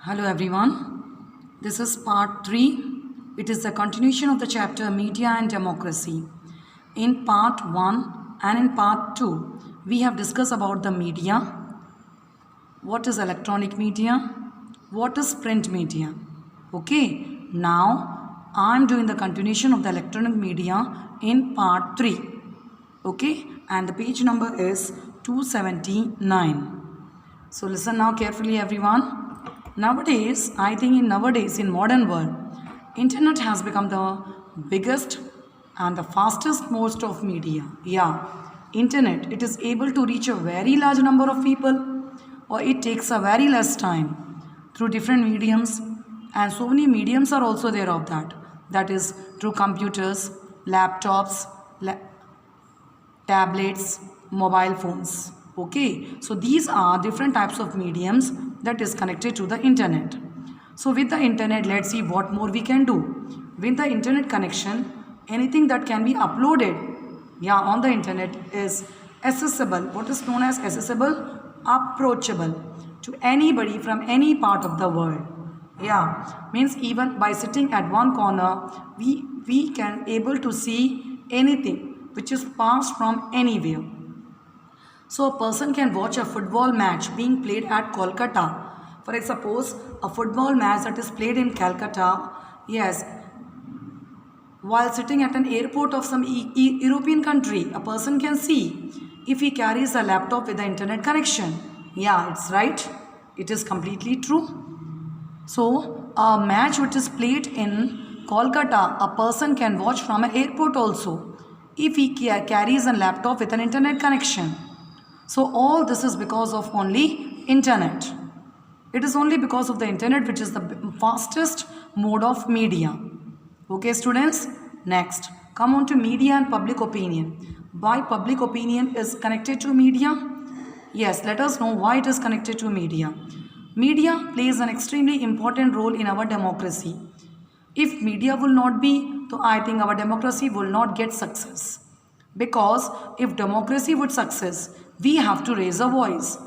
Hello everyone. This is part 3. It is the continuation of the chapter Media and Democracy. In part 1 and in part 2, we have discussed about the media. What is electronic media? What is print media? Okay, now I am doing the continuation of the electronic media in part 3. Okay, and the page number is 279. So listen now carefully everyone. Nowadays, I think in modern world, internet has become the biggest and the fastest most of media. Yeah, internet, it is able to reach a very large number of people, or it takes a very less time through different mediums, and so many mediums are also there of that. That is through computers, laptops, tablets, mobile phones. Okay, so these are different types of mediums that is connected to the internet. So with the internet, let's see what more we can do. With the internet connection, anything that can be uploaded, on the internet is accessible. What is known as accessible? Approachable to anybody from any part of the world. Means even by sitting at one corner, we can able to see anything which is passed from anywhere. So a person can watch a football match being played at Kolkata. For example, suppose a football match that is played in Calcutta, yes, while sitting at an airport of some European country, a person can see if he carries a laptop with the internet connection. Yeah, it's right. It is completely true. So a match which is played in Kolkata, a person can watch from an airport also if he carries a laptop with an internet connection. So all this is because of only internet. It is only because of the internet which is the fastest mode of media. Okay students, next come on to media and public opinion. Why public opinion is connected to media? Yes, let us know why it is connected to media. Media plays an extremely important role in our democracy. If media will not be, so I think our democracy will not get success. Because if democracy would success, we have to raise a voice.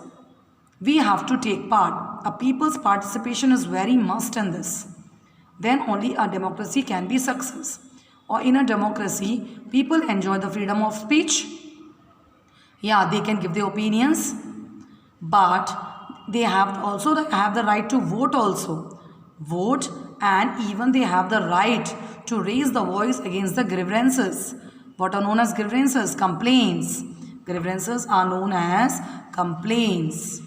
We have to take part. A people's participation is very must in this. Then only a democracy can be success. Or in a democracy, people enjoy the freedom of speech. Yeah, they can give their opinions. But they have also have the right to vote also. Vote, and even they have the right to raise the voice against the grievances. What are known as grievances? Complaints. Grievances are known as complaints.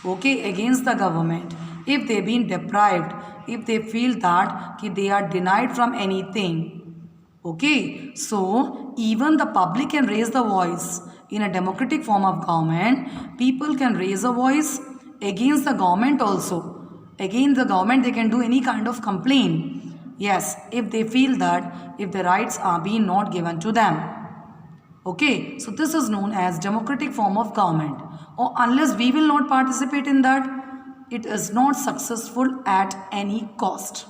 Okay, against the government. If they've been deprived, if they feel that they are denied from anything. Okay, so even the public can raise the voice. In a democratic form of government, people can raise a voice against the government also. Against the government, they can do any kind of complaint. Yes, if they feel that if the rights are being not given to them. Okay, so this is known as democratic form of government. Or unless we will not participate in that, it is not successful at any cost.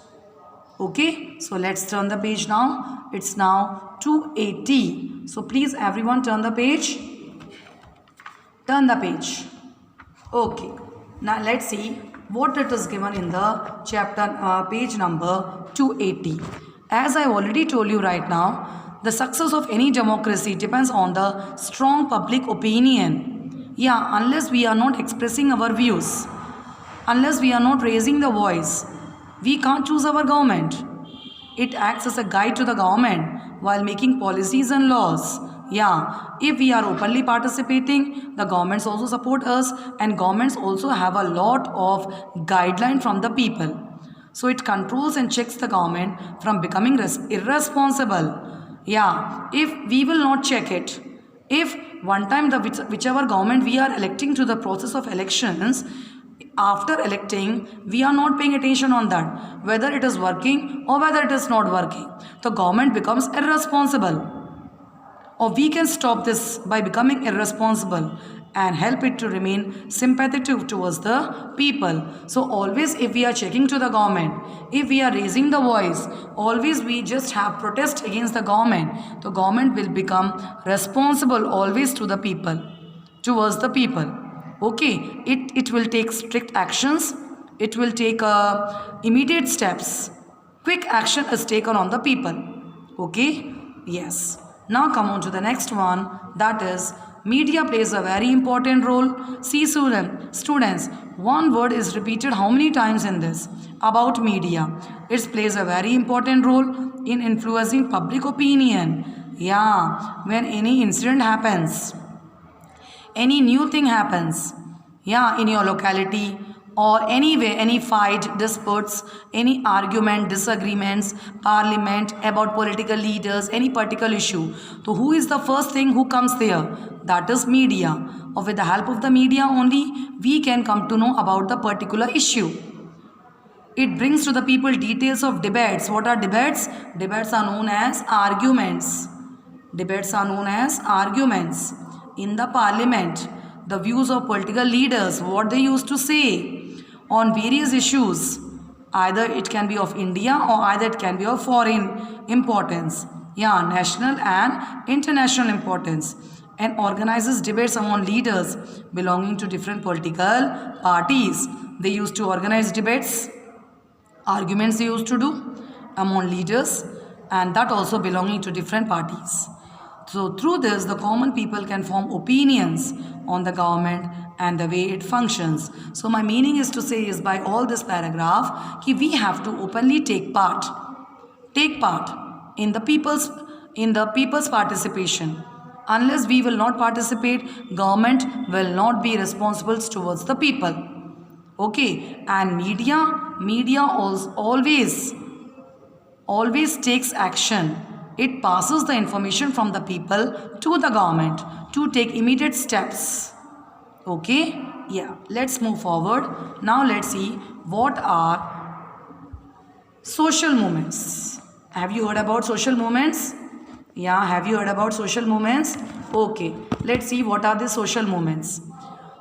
Okay, so let's turn the page now. It's now 280. So please everyone turn the page. Turn the page. Okay, now let's see what it is given in the chapter page number 280. As I already told you right now, the success of any democracy depends on the strong public opinion. Yeah, unless we are not expressing our views, unless we are not raising the voice, we can't choose our government. It acts as a guide to the government while making policies and laws. Yeah, if we are openly participating, the governments also support us, and governments also have a lot of guideline from the people. So it controls and checks the government from becoming irresponsible. Yeah, if we will not check it, if one time whichever government we are electing to the process of elections, after electing, we are not paying attention on that, whether it is working or whether it is not working, the government becomes irresponsible. Or we can stop this by becoming irresponsible and help it to remain sympathetic towards the people. So always if we are checking to the government, if we are raising the voice, always we just have protest against the government will become responsible always to the people, towards the people. Okay, it will take strict actions It will take immediate steps. Quick action is taken on the people. Okay? Yes. Now come on to the next one. That is media plays a very important role. See students, one word is repeated how many times in this? About media. It plays a very important role in influencing public opinion. Yeah, when any incident happens, any new thing happens, yeah, in your locality or anywhere, any fight, disputes, any argument, disagreements, parliament, about political leaders, any particular issue. So who is the first thing who comes there? That is media. Or with the help of the media only, we can come to know about the particular issue. It brings to the people details of debates. What are debates? Debates are known as arguments. Debates are known as arguments. In the parliament, the views of political leaders, what they used to say on various issues. Either it can be of India or either it can be of foreign importance. Yeah, national and international importance. And organizes debates among leaders belonging to different political parties. They used to organize debates, arguments they used to do among leaders, and that also belonging to different parties. So through this, the common people can form opinions on the government and the way it functions. So my meaning is to say is by all this paragraph, कि we have to openly take part in the people's participation. Unless we will not participate, government will not be responsible towards the people. Okay, and media always takes action. It passes the information from the people to the government to take immediate steps. Okay, yeah, let's move forward. Now let's see what are social movements. Have you heard about social movements? Yeah, have you heard about social movements? Okay, let's see what are the social movements.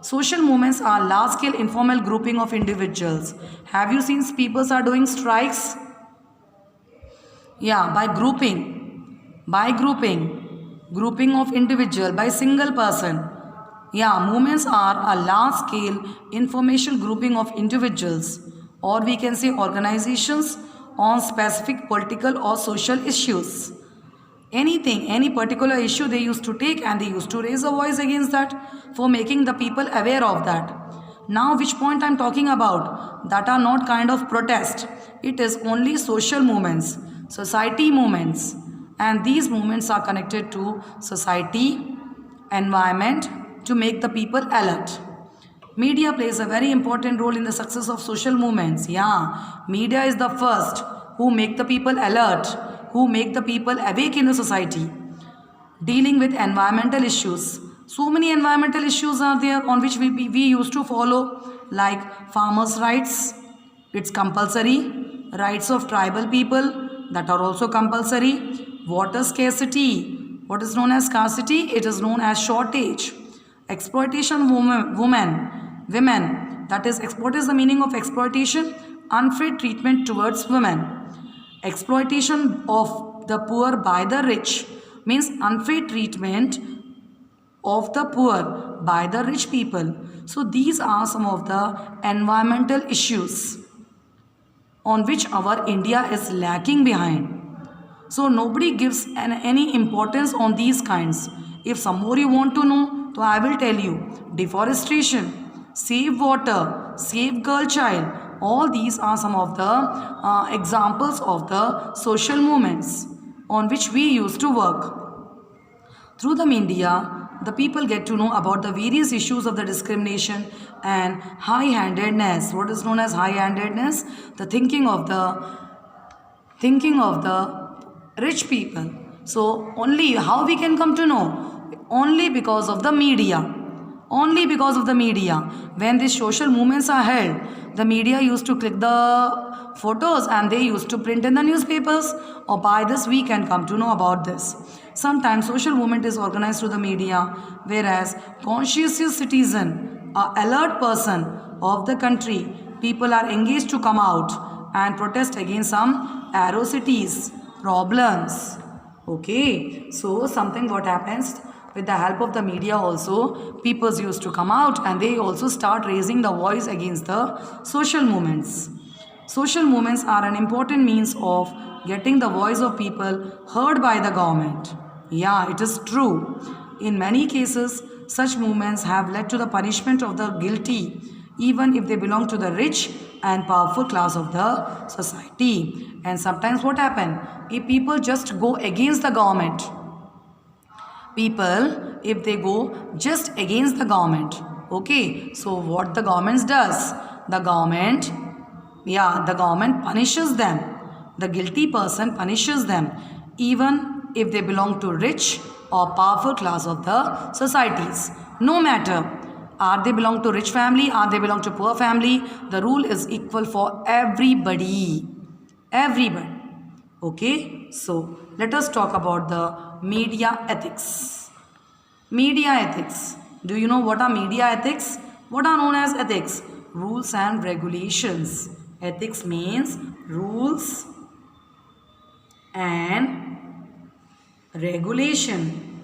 Social movements are large-scale informal grouping of individuals. Have you seen people are doing strikes? Yeah, by grouping of individual by single person. Yeah, movements are a large-scale informational grouping of individuals, or we can say organizations on specific political or social issues. Anything, any particular issue they used to take and they used to raise a voice against that for making the people aware of that. Now which point I'm talking about? That are not kind of protest. It is only social movements, society movements, and these movements are connected to society, environment to make the people alert. Media plays a very important role in the success of social movements. Yeah, media is the first who make the people alert, who make the people awake in the society. Dealing with environmental issues. So many environmental issues are there on which we used to follow, like farmers' rights, it's compulsory. Rights of tribal people, that are also compulsory. Water scarcity, what is known as scarcity, it is known as shortage. Exploitation women, that is, what is the meaning of exploitation? Unfair treatment towards women. Exploitation of the poor by the rich means unfair treatment of the poor by the rich people. So these are some of the environmental issues on which our India is lacking behind. So nobody gives any importance on these kinds. If some more you want to know, so I will tell you. Deforestation, save water, save girl child. All these are some of the examples of the social movements on which we used to work. Through the media, the people get to know about the various issues of the discrimination and high-handedness. What is known as high-handedness? The thinking of the rich people. So only how we can come to know? Only because of the media. Only because of the media. When these social movements are held, the media used to click the photos and they used to print in the newspapers, or by this we can come to know about this. Sometimes social movement is organized through the media, whereas conscious citizen, a alert person of the country, people are engaged to come out and protest against some atrocities, problems. Okay, so something what happens, with the help of the media also, people used to come out and they also start raising the voice against the social movements. Social movements are an important means of getting the voice of people heard by the government. Yeah, it is true. In many cases, such movements have led to the punishment of the guilty, even if they belong to the rich and powerful class of the society. And sometimes what happens? If people just go against the government, people, if they go just against the government, okay, so what the government does? The government punishes them. The guilty person punishes them, even if they belong to rich or powerful class of the societies. No matter, are they belong to rich family, are they belong to poor family, the rule is equal for everybody. Everybody. Okay, so let us talk about the media ethics. Media ethics. Do you know what are media ethics? What are known as ethics? Rules and regulations. Ethics means rules and regulation.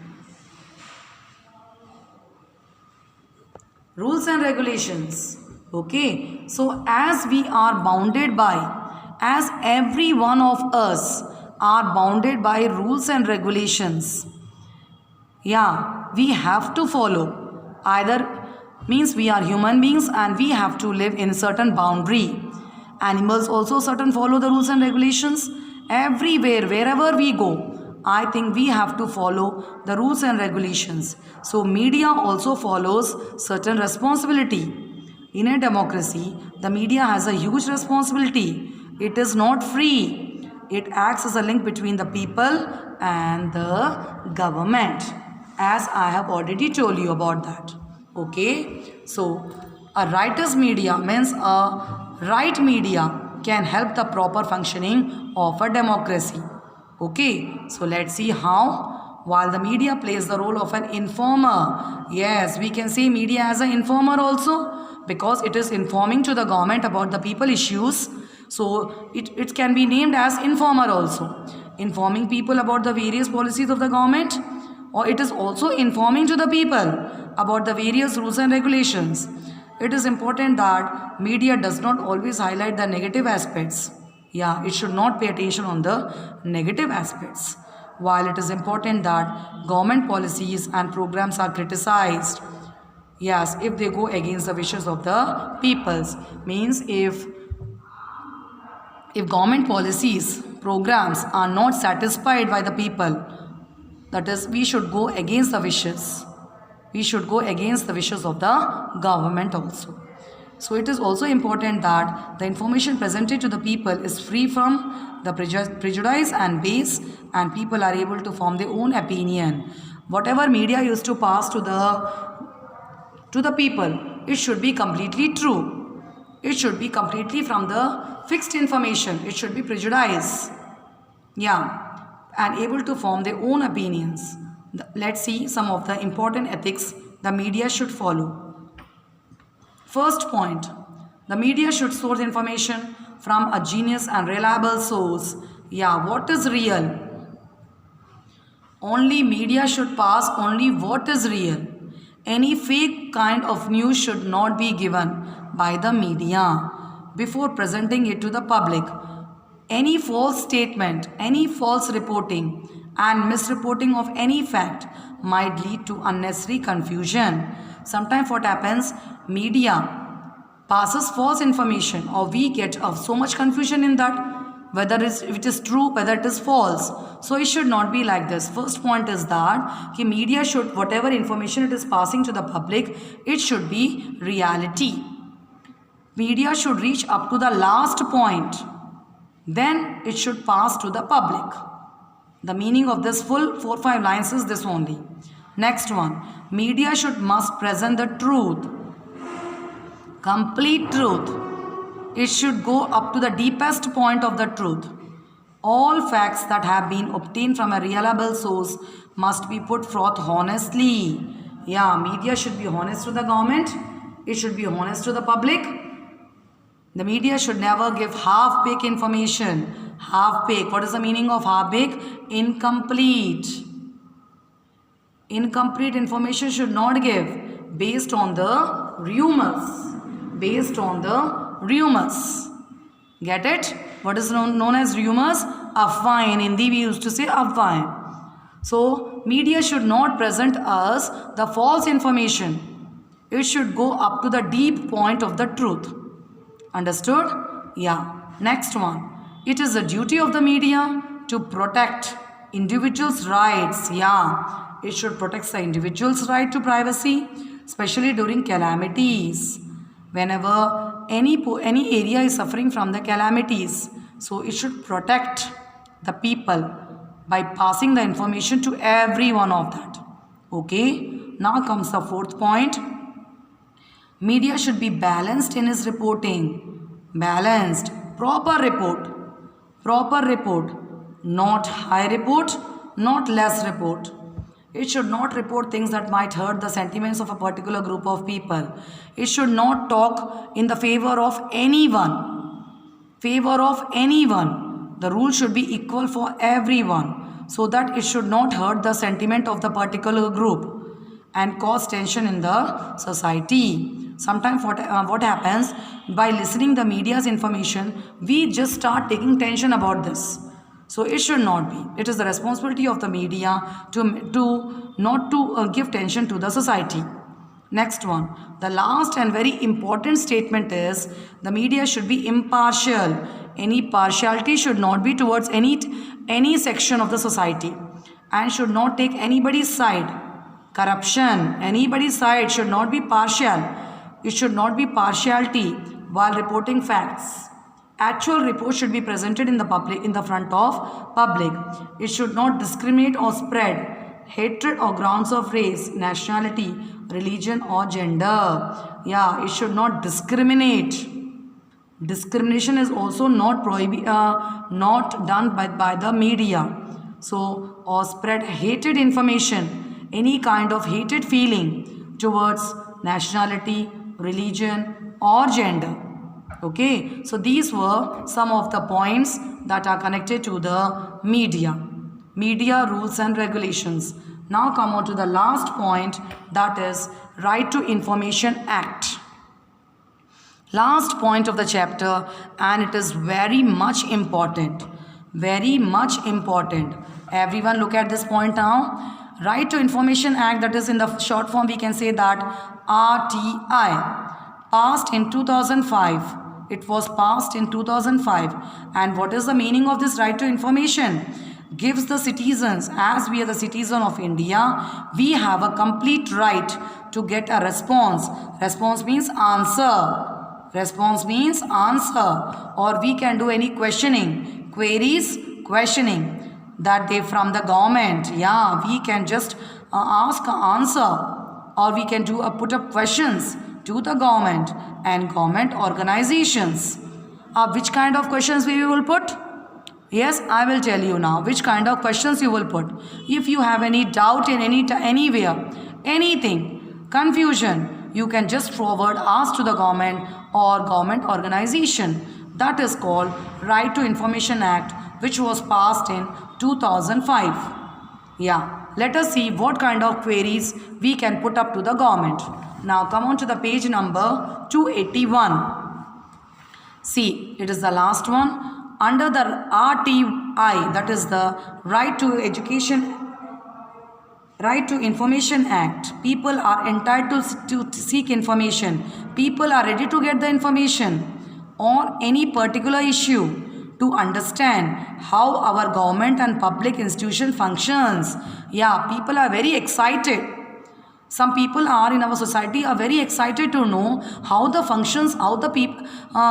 Rules and regulations. Okay, so as we are bounded by, as every one of us are bounded by rules and regulations, yeah, we have to follow. Either means we are human beings and we have to live in certain boundary. Animals also certain follow the rules and regulations. Everywhere, wherever we go, I think we have to follow the rules and regulations. So media also follows certain responsibility. In a democracy, the media has a huge responsibility. It is not free. It acts as a link between the people and the government, as I have already told you about that. Okay, so a writer's media means a right media can help the proper functioning of a democracy. Okay, so let's see how. While the media plays the role of an informer, yes, we can say media as an informer also, because it is informing to the government about the people issues. So it can be named as informer also, informing people about the various policies of the government, or it is also informing to the people about the various rules and regulations. It is important that media does not always highlight the negative aspects. Yeah, it should not pay attention on the negative aspects. While it is important that government policies and programs are criticized, yes, if they go against the wishes of the peoples, means if government policies, programs are not satisfied by the people, that is, we should go against the wishes. We should go against the wishes of the government also. So it is also important that the information presented to the people is free from the prejudice and bias, and people are able to form their own opinion. Whatever media used to pass to the people, it should be completely true. It should be completely from the fixed information. It should be prejudice. Yeah, and able to form their own opinions. Let's see some of the important ethics the media should follow. First point, the media should source information from a genius and reliable source. Yeah, what is real? Only media should pass only what is real. Any fake kind of news should not be given by the media before presenting it to the public. Any false statement, any false reporting and misreporting of any fact might lead to unnecessary confusion. Sometimes what happens, media passes false information, or we get so much confusion in that, whether it is true, whether it is false. So it should not be like this. First point is that media should, whatever information it is passing to the public, it should be reality. Media should reach up to the last point. Then it should pass to the public. The meaning of this full 4-5 lines is this only. Next one, media must present the truth, complete truth. It should go up to the deepest point of the truth. All facts that have been obtained from a reliable source must be put forth honestly. Yeah, media should be honest to the government. It should be honest to the public. The media should never give half-baked information. Half-baked. What is the meaning of half-baked? Incomplete. Incomplete information should not give based on the rumors. Based on the rumors. Get it? What is known as rumors? Afwahein. In Hindi we used to say afwahein. So media should not present us the false information. It should go up to the deep point of the truth. Understood? Yeah. Next one. It is the duty of the media to protect individuals' rights. Yeah. It should protect the individual's right to privacy, especially during calamities. Whenever any area is suffering from the calamities, so it should protect the people by passing the information to every one of that. Okay. Now comes the fourth point. Media should be balanced in its reporting. Balanced. Proper report. Proper report. Not high report, not less report. It should not report things that might hurt the sentiments of a particular group of people. It should not talk in the favor of anyone. Favor of anyone. The rule should be equal for everyone, so that it should not hurt the sentiment of the particular group and cause tension in the society. Sometimes what happens, by listening the media's information, we just start taking tension about this. So it should not be. It is the responsibility of the media to not to give tension to the society. Next one. The last and very important statement is the media should be impartial. Any partiality should not be towards any section of the society and should not take anybody's side. Corruption, anybody's side should not be partial. It should not be partiality while reporting facts. Actual report should be presented in the front of public. It should not discriminate or spread hatred or grounds of race, nationality, religion or gender. Yeah, it should not discriminate. Discrimination is also not done by the media. So, or spread hated information, any kind of hated feeling towards nationality, religion or gender. Okay, so these were some of the points that are connected to the media rules and regulations. Now come on to the last point, that is Right to Information Act. Last point of the chapter, and it is very much important. Very much important. Everyone look at this point now. Right to Information Act, that is in the short form we can say that RTI, passed in 2005. It was passed in 2005. And what is the meaning of this right to information? Gives the citizens, as we are the citizen of India, we have a complete right to get a response. Response means answer. Response means answer. Or we can do any questioning. Queries, questioning. That they from the government. Yeah, we can just ask answer. Or we can do put up questions to the government and government organizations. Which kind of questions we will put? Yes, I will tell you now which kind of questions you will put. If you have any doubt in anywhere, anything, confusion, you can just forward ask to the government or government organization. That is called Right to Information Act, which was passed in 2005. Yeah, let us see what kind of queries we can put up to the government. Now come on to the page number 281. See, it is the last one. Under the RTI, that is the Right to Information Act, people are entitled to seek information. People are ready to get the information on any particular issue to understand how our government and public institution functions. Yeah, people are very excited. Some people are in our society are very excited to know how the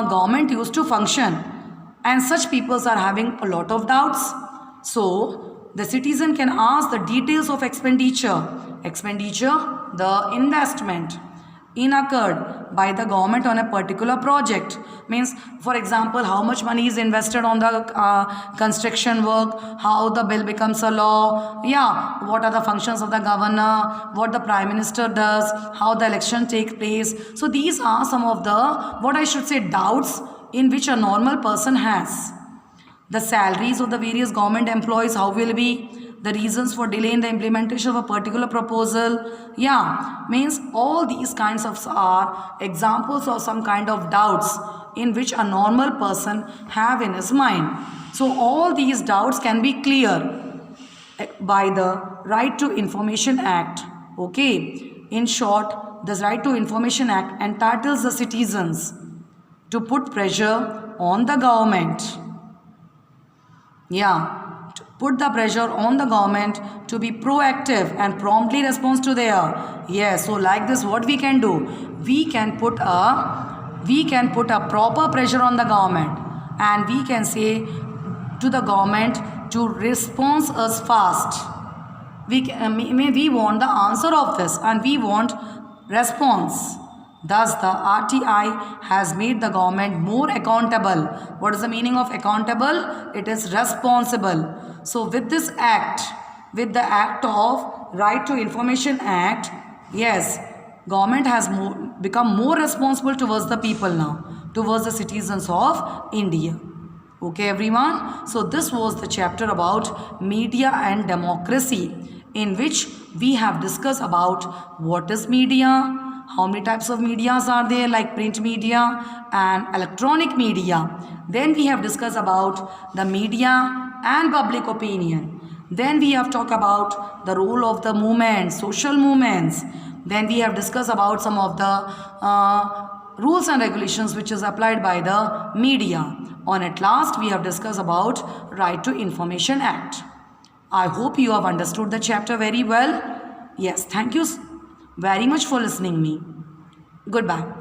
government used to function. And such peoples are having a lot of doubts. So, the citizen can ask the details of expenditure. Expenditure, the investment incurred by the government on a particular project. Means, for example, how much money is invested on the construction work, how the bill becomes a law, yeah, what are the functions of the governor, what the prime minister does, how the election takes place. So these are some of the, what I should say, doubts in which a normal person has. The salaries of the various government employees, how will be? The reasons for delay in the implementation of a particular proposal. Yeah, means all these kinds of are examples of some kind of doubts in which a normal person have in his mind. So all these doubts can be clear by the Right to Information Act. Okay, in short, the Right to Information Act entitles the citizens to put pressure on the government. Yeah, to put the pressure on the government to be proactive and promptly respond to their. Yes, so like this, what we can do? We can put a proper pressure on the government, and we can say to the government to respond us fast. We want the answer of this, and we want response. Thus, the RTI has made the government more accountable. What is the meaning of accountable? It is responsible. So, with this act, with the act of Right to Information Act, yes, government has become more responsible towards the people now, towards the citizens of India. Okay, everyone. So, this was the chapter about media and democracy, in which we have discussed about what is media, how many types of medias are there, like print media and electronic media. Then we have discussed about the media and public opinion. Then we have talked about the role of the movement, social movements. Then we have discussed about some of the rules and regulations which is applied by the media. On at last, we have discussed about Right to Information Act. I hope you have understood the chapter very well. Yes, thank you very much for listening me. Goodbye.